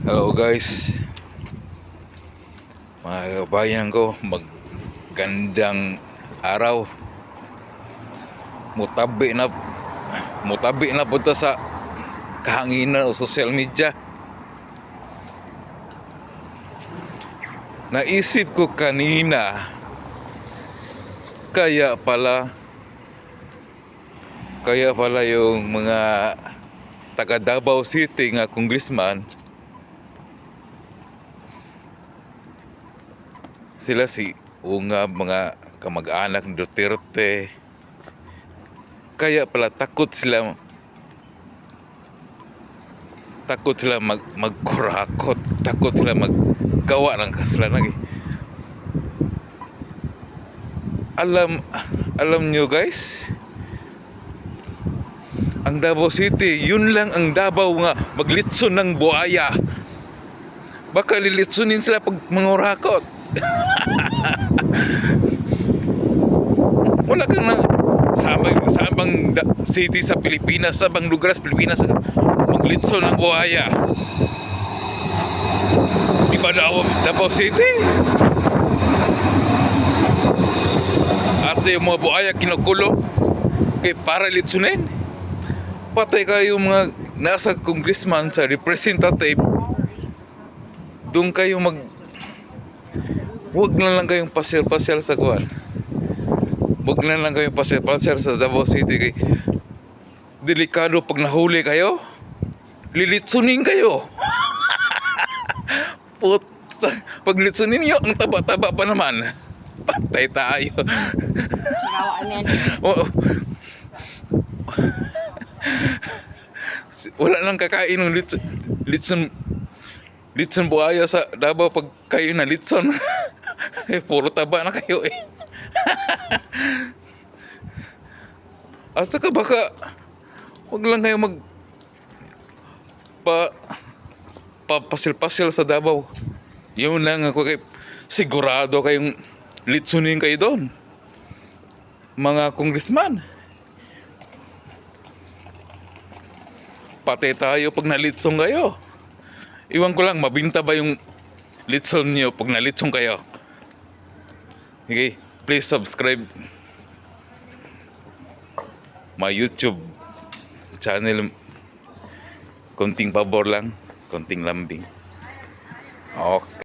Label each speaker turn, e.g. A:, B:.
A: Hello guys, mga kabayan ko, magandang araw. Mutabi na punta sa kahanginan o social media. Naisip ko kanina, kaya pala yung mga taga Davao City nga congressman, sila si Ungab, mga kamag-anak ng Duterte. Kaya pala takot sila magkurakot, takot sila maggawa ng kasalanan. Alam nyo guys, ang Davao City, yun lang ang Davao nga maglitson ng buhaya. Baka lilitsunin sila pag mangurakot. Wala kang na sabang city sa Pilipinas, sabang lugar sa Pilipinas maglitson ng buhaya. Di ba Davao City? At yung mga buhaya kinukulo kay para litsunin. Patay kayo mga nasa congressman, sa representative. Doon kayo huwag na lang kayong pasyal-pasyal sa kuwan. Huwag na lang kayong pasyal-pasyal sa Davao City. Kay delikado pag nahuli kayo, lilitsunin kayo. Pag litsunin nyo, ang taba-taba pa naman. Patay tayo. Wala nang kakain ng litson buhaya sa Davao pag kayo na litson. Puro taba na kayo eh. At saka baka wag lang kayo pasil-pasil sa Davao. Yun lang ako sigurado kayong litsunin kayo doon, mga congressman. Patay tayo pag nalitsong kayo. Iwan ko lang, mabinta ba yung litson nyo pag nalitsong kayo? Okay, please subscribe my YouTube channel. Konting pabor lang, konting lambing. Okay.